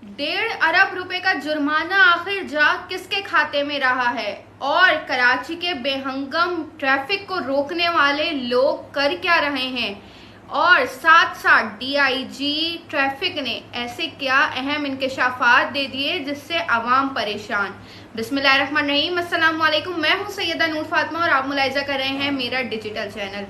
1.5 अरब रुपए का जुर्माना आखिर जा किसके खाते में रहा है, और कराची के बेहंगम ट्रैफिक को रोकने वाले लोग कर क्या रहे हैं, और साथ साथ डीआईजी ट्रैफिक ने ऐसे क्या अहम इंकशाफात दे दिए जिससे अवाम परेशान। बिस्मिल्लाहिर्रहमानिर्रहीम, अस्सलाम वालेकुम। मैं हूं सैयदा नूर फातिमा और आप मुलाहिजा कर रहे हैं मेरा डिजिटल चैनल।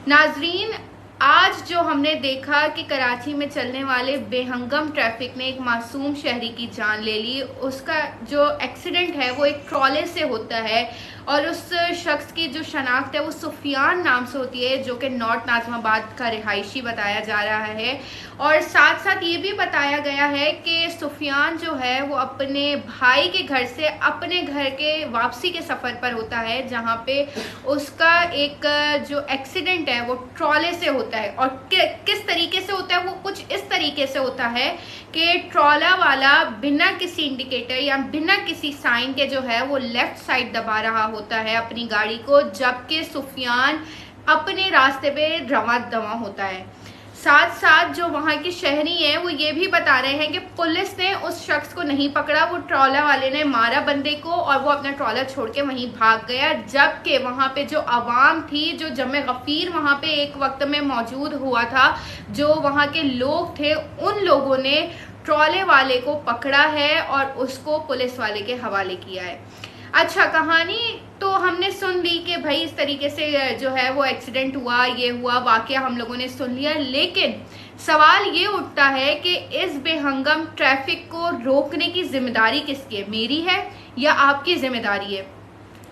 नाजरीन, आज जो हमने देखा कि कराची में चलने वाले बेहंगम ट्रैफिक ने एक मासूम शहरी की जान ले ली। उसका जो एक्सीडेंट है वो एक ट्रॉले से होता है और उस शख्स की जो शनाख्त है वो सुफियान नाम से होती है, जो कि नॉर्थ नाज़िमाबाद का रिहायशी बताया जा रहा है। और साथ साथ ये भी बताया गया है कि सुफियान जो है वो अपने भाई के घर से अपने घर के वापसी के सफ़र पर होता है, जहाँ पे उसका एक जो एक्सीडेंट है वो ट्रॉले से होता है। और किस तरीके से होता है वो कुछ इस तरीके से होता है कि ट्रॉला वाला बिना किसी इंडिकेटर या बिना किसी साइन के जो है वो लेफ्ट साइड दबा रहा होता है अपनी गाड़ी को, जबकि सुफियान अपने रास्ते पे रवां दवा होता है। साथ साथ जो वहाँ के शहरी हैं वो ये भी बता रहे हैं कि पुलिस ने उस शख्स को नहीं पकड़ा, वो ट्रॉला वाले ने मारा बंदे को और वो अपना ट्रॉला छोड़ के वहीं भाग गया। जबकि वहाँ पे जो आवाम थी, जो जमे गफीर वहाँ पे एक वक्त में मौजूद हुआ था, जो वहाँ के लोग थे, उन लोगों ने ट्रॉले वाले को पकड़ा है और उसको पुलिस वाले के हवाले किया है। अच्छा, कहानी तो हमने सुन ली कि भाई इस तरीके से जो है वो एक्सीडेंट हुआ, ये हुआ, वाकया हम लोगों ने सुन लिया, लेकिन सवाल ये उठता है कि इस बेहंगम ट्रैफिक को रोकने की जिम्मेदारी किसकी है? मेरी है या आपकी जिम्मेदारी है?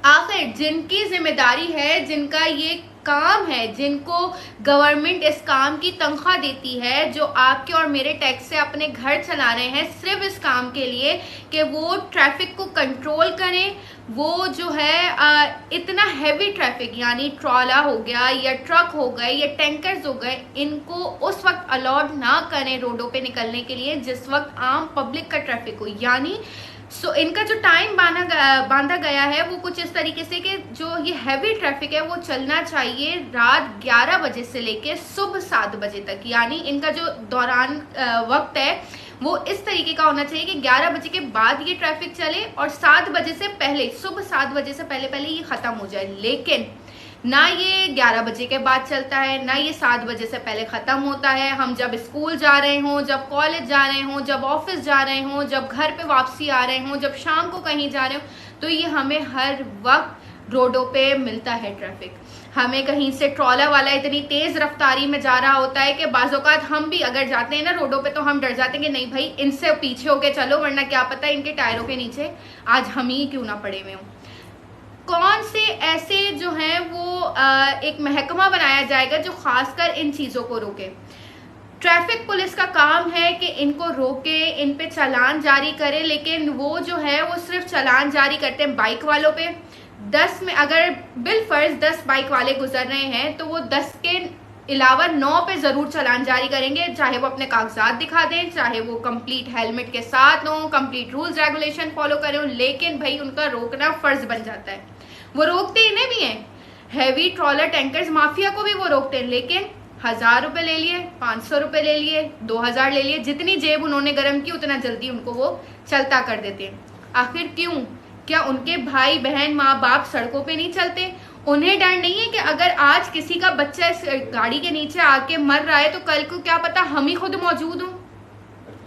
आखिर जिनकी जिम्मेदारी है, जिनका ये काम है, जिनको गवर्नमेंट इस काम की तनख्वाह देती है, जो आपके और मेरे टैक्स से अपने घर चला रहे हैं सिर्फ इस काम के लिए कि वो ट्रैफिक को कंट्रोल करें, वो जो है इतना हैवी ट्रैफिक यानी ट्रॉला हो गया या ट्रक हो गए या टैंकर्स हो गए, इनको उस वक्त अलाउड ना करें रोडों पे निकलने के लिए जिस वक्त आम पब्लिक का ट्रैफिक हो। यानी इनका जो टाइम बांधा गया है वो कुछ इस तरीके से कि जो ये हैवी ट्रैफिक है वो चलना चाहिए रात 11 बजे से लेके सुबह 7 बजे तक। यानी इनका जो दौरान वक्त है वो इस तरीके का होना चाहिए कि 11 बजे के बाद ये ट्रैफिक चले और 7 बजे से पहले, सुबह 7 बजे से पहले ये ख़त्म हो जाए। लेकिन ना ये 11 बजे के बाद चलता है, ना ये 7 बजे से पहले ख़त्म होता है। हम जब स्कूल जा रहे हों, जब कॉलेज जा रहे हों, जब ऑफिस जा रहे हों, जब घर पे वापसी आ रहे हों, जब शाम को कहीं जा रहे हों, तो ये हमें हर वक्त रोडों पे मिलता है ट्रैफिक। हमें कहीं से ट्रॉला वाला इतनी तेज़ रफ्तारी में जा रहा होता है कि बाज़ औक़ात हम भी अगर जाते हैं ना रोडों पे तो हम डर जाते हैं कि नहीं भाई इनसे पीछे होके चलो, वरना क्या पता इनके टायरों के नीचे आज हम ही क्यों ना पड़े हुए हों। कौन से ऐसे जो हैं वो एक महकमा बनाया जाएगा जो खासकर इन चीज़ों को रोके? ट्रैफिक पुलिस का काम है कि इनको रोके, इन पे चालान जारी करे, लेकिन वो जो है वो सिर्फ चालान जारी करते हैं बाइक वालों पे। 10 में अगर बिलफर्ज 10 बाइक वाले गुजर रहे हैं तो वो 10 के अलावा 9 पे ज़रूर चालान जारी करेंगे, चाहे वो अपने कागजात दिखा दें, चाहे वो कंप्लीट हेलमेट के साथ हों, कंप्लीट रूल्स रेगुलेशन फॉलो करें, लेकिन भाई उनका रोकना फ़र्ज बन जाता है। वो रोकते इन्हें भी हैं, हैवी ट्रॉलर टैंकर्स माफिया को भी वो रोकते हैं, लेकिन 1000 रुपये ले लिए, 500 रुपये ले लिए, 2000 ले लिए, जितनी जेब उन्होंने गर्म की उतना जल्दी उनको वो चलता कर देते हैं। आखिर क्यों? क्या उनके भाई बहन माँ बाप सड़कों पे नहीं चलते? उन्हें डर नहीं है कि अगर आज किसी का बच्चा इस गाड़ी के नीचे आके मर रहा है तो कल को क्या पता हम ही खुद मौजूद हों?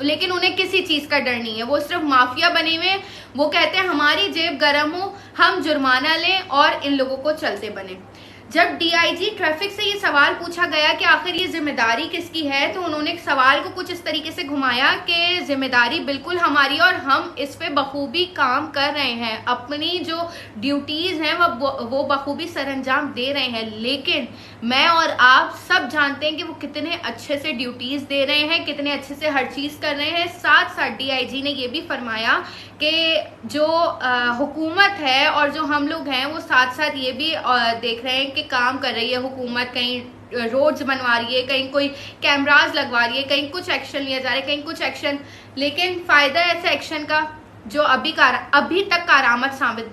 लेकिन उन्हें किसी चीज़ का डर नहीं है, वो सिर्फ माफिया बने हुए हैं। वो कहते हैं हमारी जेब गर्म हो, हम जुर्माना लें और इन लोगों को चलते बने। जब डीआईजी ट्रैफिक से ये सवाल पूछा गया कि आखिर ये जिम्मेदारी किसकी है, तो उन्होंने सवाल को कुछ इस तरीके से घुमाया कि जिम्मेदारी बिल्कुल हमारी और हम इस पे बखूबी काम कर रहे हैं, अपनी जो ड्यूटीज़ हैं वो बखूबी सरअंजाम दे रहे हैं। लेकिन मैं और आप सब जानते हैं कि वो कितने अच्छे से ड्यूटीज़ दे रहे हैं, कितने अच्छे से हर चीज़ कर रहे हैं। साथ साथ डीआईजी ने ये भी फरमाया कि जो हुकूमत है और जो हम लोग हैं वो साथ साथ ये भी देख रहे हैं कि काम कर रही है हुकूमत, कहीं रोड्स बनवा रही है, कहीं कोई कैमराज लगवा रही है, कहीं कुछ एक्शन लिया जा रहा है, कहीं कुछ एक्शन। लेकिन फ़ायदा ऐसे एक्शन का जो अभी तक कारामद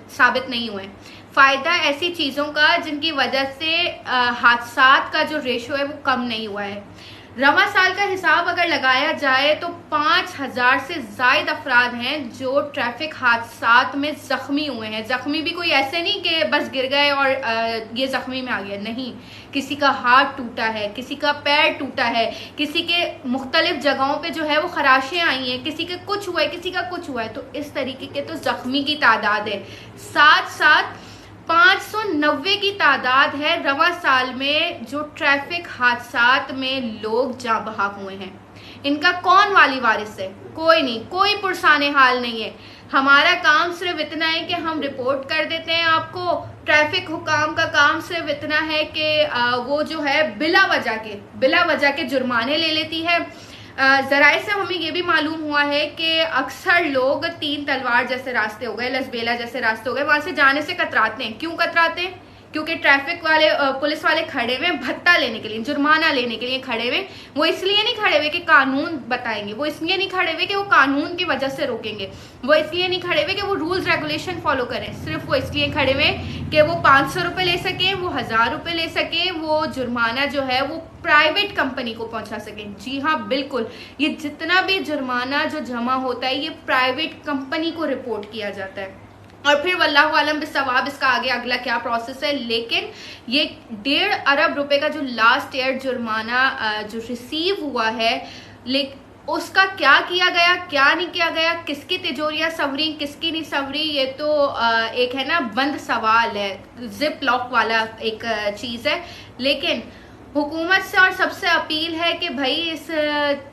साबित नहीं हुए। फ़ायदा ऐसी चीज़ों का जिनकी वजह से हादसात का जो रेशो है वो कम नहीं हुआ है। रवां साल का हिसाब अगर लगाया जाए तो 5000 से ज्यादा अफराद हैं जो ट्रैफिक हादसात में जख्मी हुए हैं। जख्मी भी कोई ऐसे नहीं कि बस गिर गए और ये जख्मी में आ गया, नहीं, किसी का हाथ टूटा है, किसी का पैर टूटा है, किसी के मुख्तलिफ जगहों पे जो है वो खराशें आई हैं, किसी के कुछ हुआ है, किसी का कुछ हुआ है। तो इस तरीके के तो जख्मी की तादाद है। साथ साथ 590 की तादाद है रवां साल में जो ट्रैफिक हादसात में लोग जाँ बहक हुए हैं। इनका कौन वाली वारिस है? कोई नहीं, कोई पुरसाने हाल नहीं है। हमारा काम सिर्फ इतना है कि हम रिपोर्ट कर देते हैं आपको। ट्रैफिक हुकाम का काम सिर्फ इतना है कि वो जो है बिला वजह के जुर्माने ले लेती है। जराए से हमें ये भी मालूम हुआ है कि अक्सर लोग तीन तलवार जैसे रास्ते हो गए, लसबेला जैसे रास्ते हो गए, वहां से जाने से कतराते हैं। क्यों कतराते हैं? क्योंकि ट्रैफिक वाले पुलिस वाले खड़े हुए भत्ता लेने के लिए, जुर्माना लेने के लिए खड़े हुए। वो इसलिए नहीं खड़े हुए कि कानून बताएंगे, वो इसलिए नहीं खड़े हुए कि वो कानून की वजह से रोकेंगे, वो इसलिए नहीं खड़े हुए कि वो रूल्स रेगुलेशन फॉलो करें। सिर्फ वो इसलिए खड़े हुए कि वो 500 रुपये ले सकें, वो 1000 रुपये ले सकें, वो जुर्माना जो है वो प्राइवेट कंपनी को पहुंचा सकें। जी हाँ, बिल्कुल, ये जितना भी जुर्माना जो जमा होता है ये प्राइवेट कंपनी को रिपोर्ट किया जाता है और फिर वल्लाहु आलम बिस्सवाब इसका आगे अगला क्या प्रोसेस है। लेकिन ये 1.5 अरब रुपए का जो लास्ट ईयर जुर्माना जो रिसीव हुआ है, लेकिन उसका क्या किया गया, क्या नहीं किया गया, किसकी तिजोरियां संवरी, किसकी नहीं संवरी, ये तो एक है ना बंद सवाल है, जिप लॉक वाला एक चीज़ है। लेकिन हुकूमत से और सबसे अपील है कि भाई इस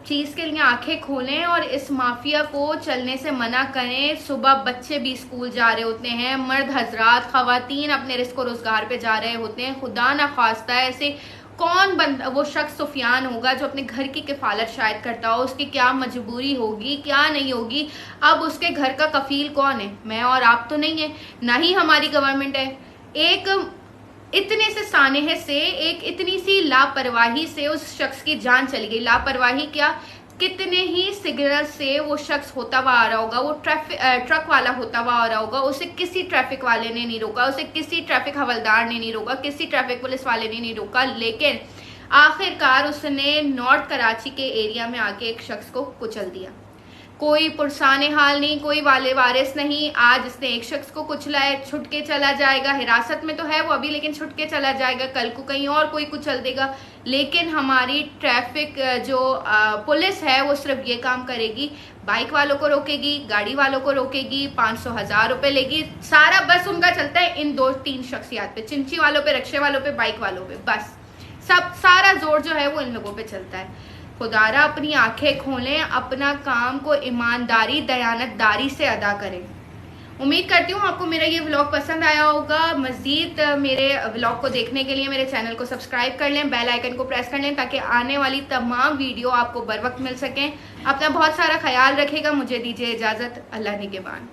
चीज़ के लिए आंखें खोलें और इस माफिया को चलने से मना करें। सुबह बच्चे भी स्कूल जा रहे होते हैं, मर्द हजरात, खवातीन अपने रिस्क और रोजगार पे जा रहे होते हैं। खुदा ना खास्ता है ऐसे कौन वो शख्स सुफियान होगा जो अपने घर की किफालत शायद करता हो, उसकी क्या मजबूरी होगी, क्या नहीं होगी। अब उसके घर का कफील कौन है? मैं और आप तो नहीं है, ना ही हमारी गवर्नमेंट है। एक इतने से सानेहे से, एक इतनी सी लापरवाही से उस शख्स की जान चली गई। लापरवाही क्या, कितने ही सिग्नल से वो शख्स होता हुआ आ रहा होगा, वो ट्रक वाला होता हुआ आ रहा होगा, उसे किसी ट्रैफिक वाले ने नहीं रोका, उसे किसी ट्रैफिक हवलदार ने नहीं रोका, किसी ट्रैफिक पुलिस वाले ने नहीं रोका। लेकिन आखिरकार उसने नॉर्थ कराची के एरिया में आके एक शख्स को कुचल दिया। कोई पुरसाने हाल नहीं, कोई वाले वारिस नहीं। आज इसने एक शख्स को कुचला है, छुट के चला जाएगा, हिरासत में तो है वो अभी, लेकिन छुट के चला जाएगा, कल को कहीं और कोई कुचल देगा। लेकिन हमारी ट्रैफिक जो पुलिस है वो सिर्फ ये काम करेगी, बाइक वालों को रोकेगी, गाड़ी वालों को रोकेगी, 500-1000 रुपये लेगी। सारा बस उनका चलता है इन 2-3 शख्सियात पे, चिंची वालों पे, रक्शे वालों पे, बाइक वालों पे, बस सब सारा जोर जो है वो इन लोगों पे चलता है। खुदारा अपनी आंखें खोलें, अपना काम को ईमानदारी दयानतदारी से अदा करें। उम्मीद करती हूँ आपको मेरा ये व्लॉग पसंद आया होगा। मज़ीद मेरे व्लॉग को देखने के लिए मेरे चैनल को सब्सक्राइब कर लें, बेल आइकन को प्रेस कर लें ताकि आने वाली तमाम वीडियो आपको बर वक्त मिल सकें। अपना बहुत सारा ख्याल रखेगा। मुझे दीजिए इजाज़त। अल्लाह निगहबान।